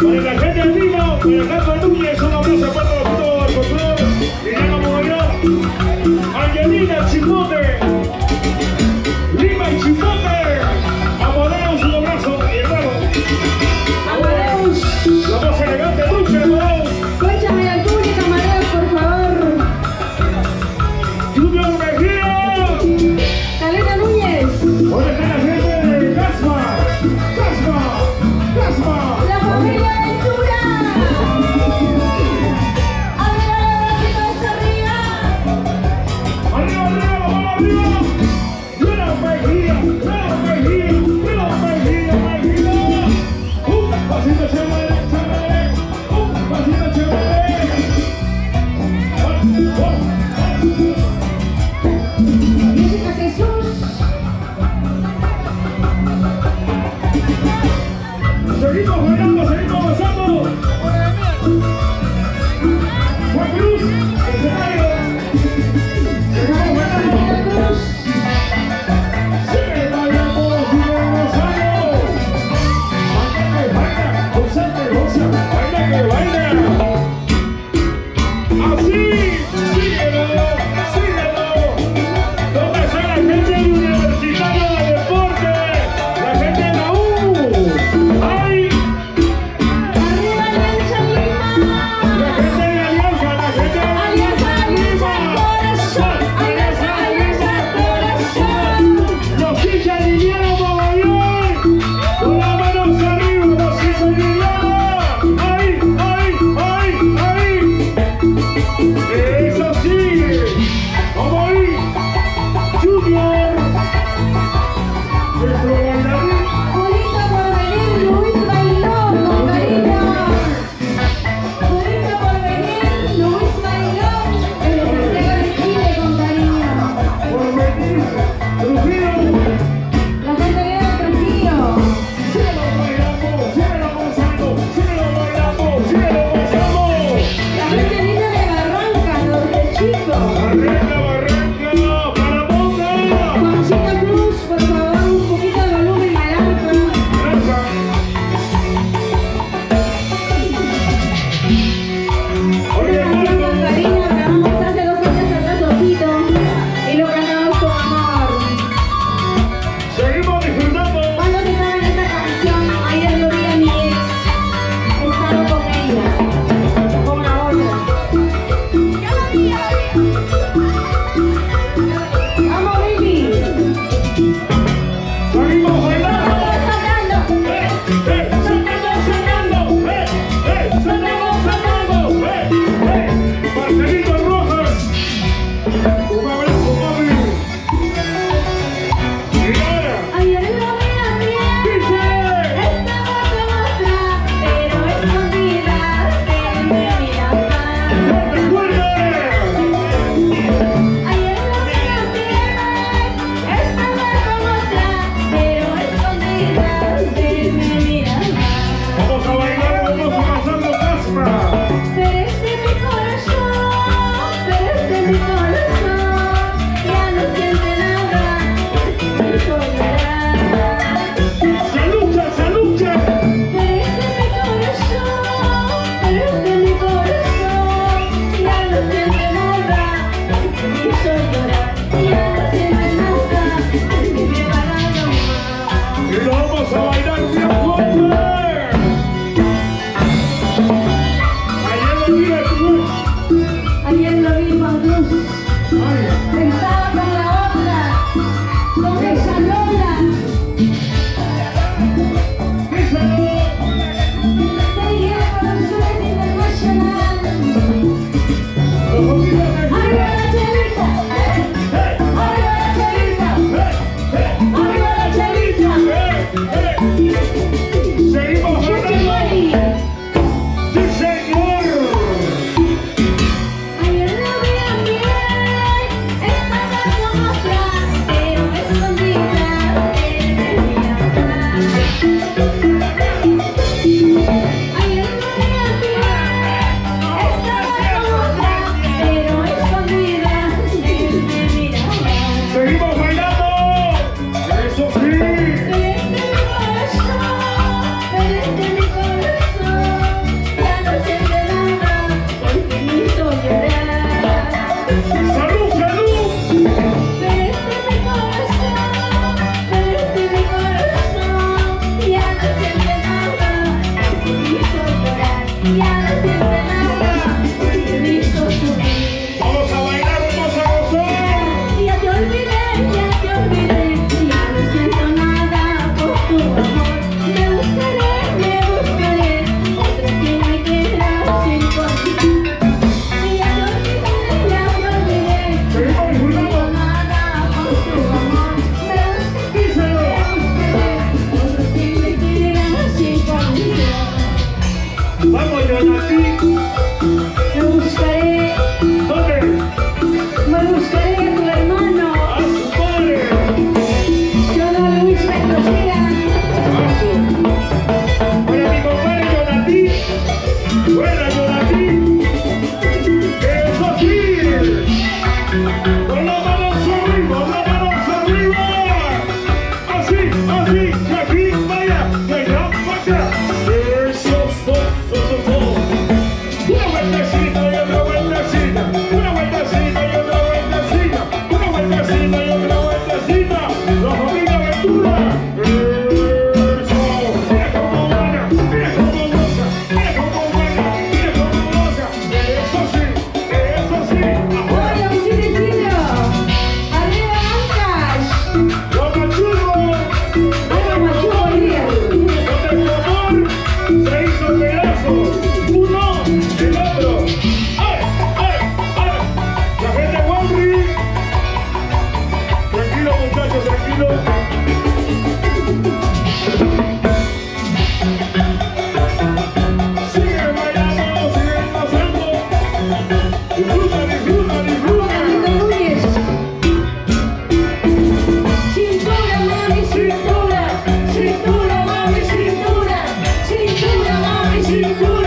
Para la gente del vino, Alejandro Núñez, un abrazo para todo el control. Liliana Mogollón, Angelina Chipote, Lima y Chipote, Amadeus, un abrazo, mi hermano. Amadeus. La más elegante, Dulce Amadeus. Cuéntame al público, Amadeus, por favor. Junior Mejía. Caleta Núñez. ¿Dónde está la gente de Casma? Casma, Casma. La familia Ventura. y ahora siempre nada, porque he visto sufrir. Vamos a bailar, vamos a gozar. Ya te olvidé, ya no siento nada por tu amor. Me buscaré, otro que me quiera sin contigo. Ya te olvidé, no siento nada por tu amor. Me buscaré, otro que me quiera sin condición. Vamos, Jonathan. Me buscaré, ¿Dónde? me buscaré a tu hermano. A su padre. Yo no lo hice prosigan. Para mi compadre Jonathan. Buena, Jonathan. Eso sí. Con las manos arriba, las manos arriba. Así, y aquí, vaya, y allá, vaya. Eso, Una vueltecita y otra vueltecita. Una vueltecita y otra vueltecita. Una vueltecita y otra vueltecita. La familia Ventura. Eso. Mira cómo baila, mira cómo goza, mira cómo baila, mira cómo goza. Eso sí, eso sí. Oye, un chiricillo. Arriba, Ancash. Los machuros. Arriba, machuco, líder. Donde el amor se hizo pedazos. Uno, el otro. ¡Ay, ay, ay! La gente Walry. Tranquilo, muchachos, tranquilo. Sigue bailando, sigue pasando. Disfruta, disfruta, disfruta. Carlito Núñez. Cintura, mami, cintura. Cintura, mami, cintura. Cintura, mami, cintura.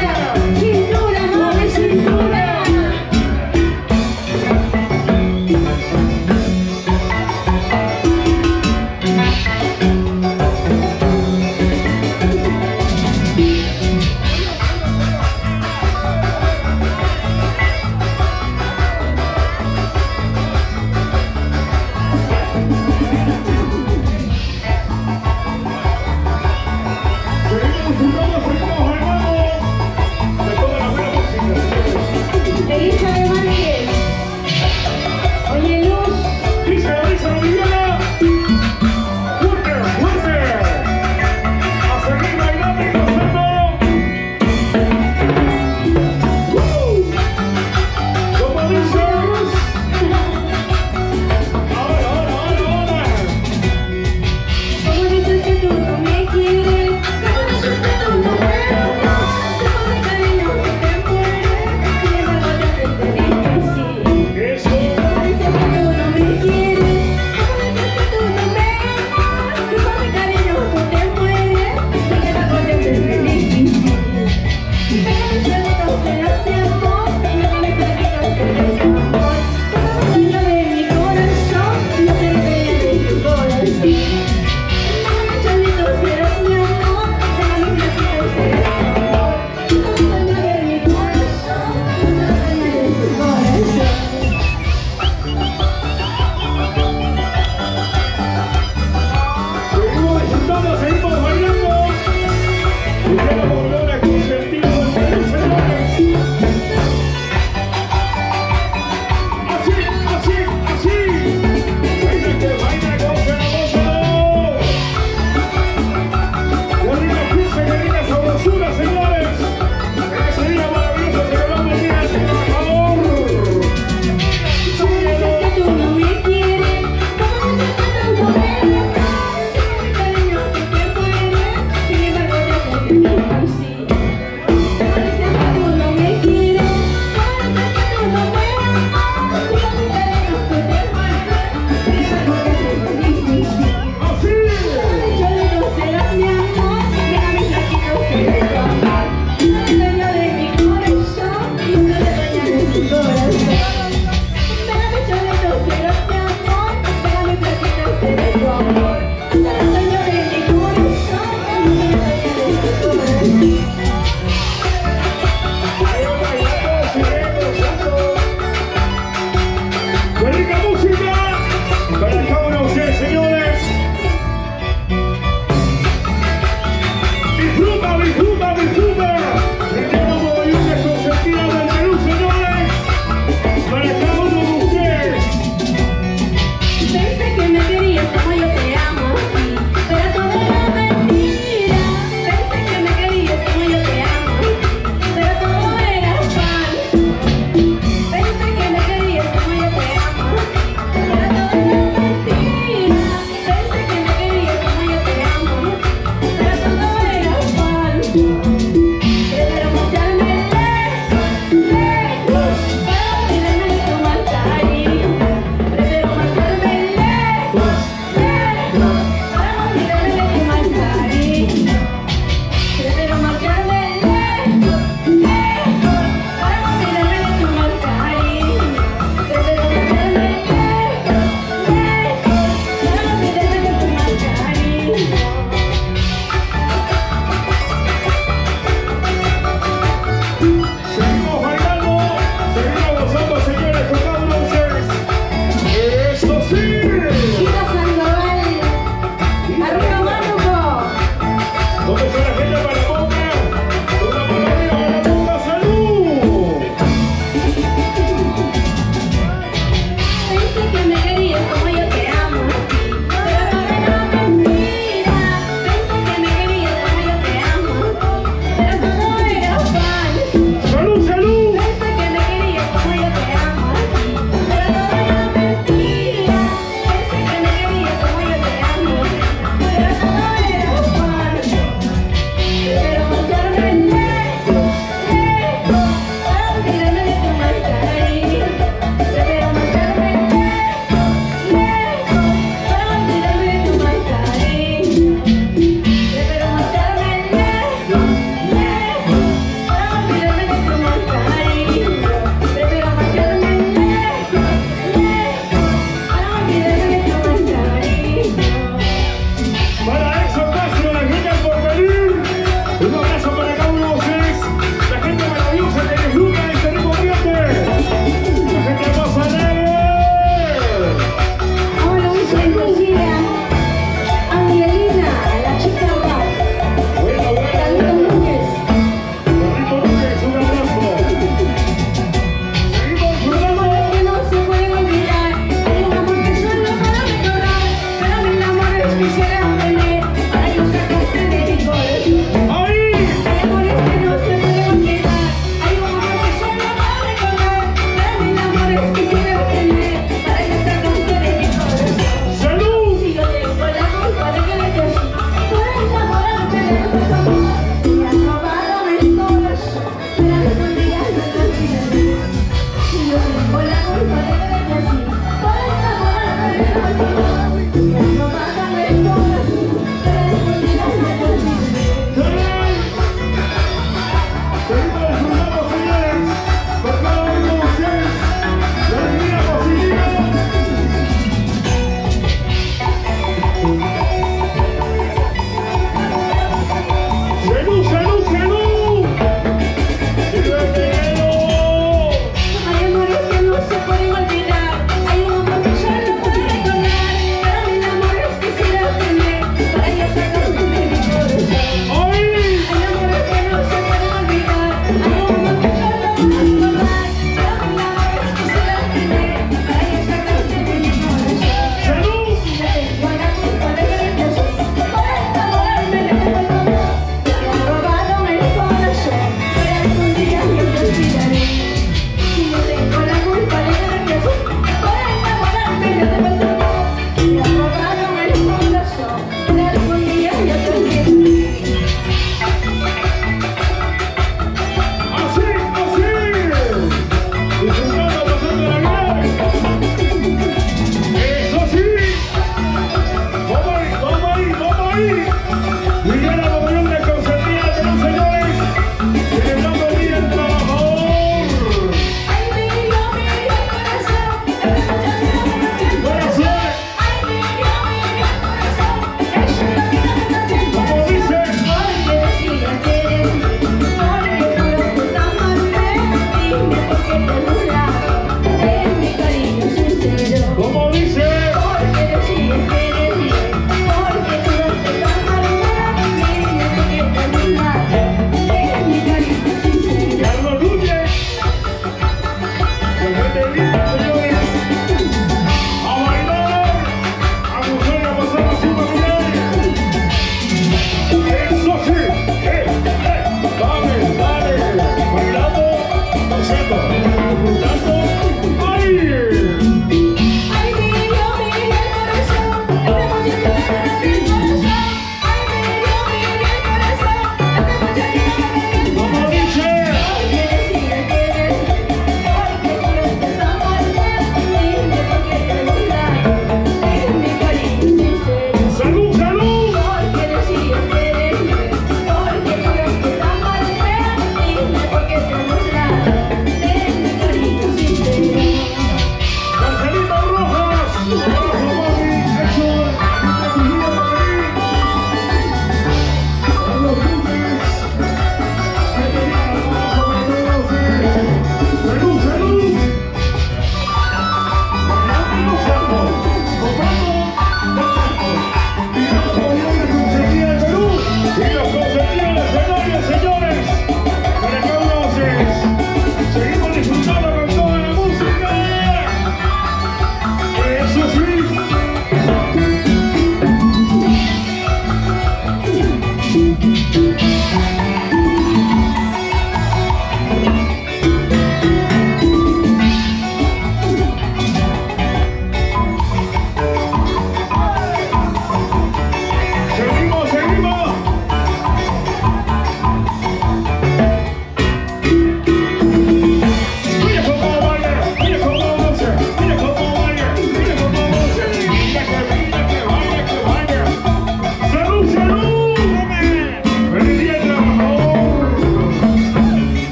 Eso.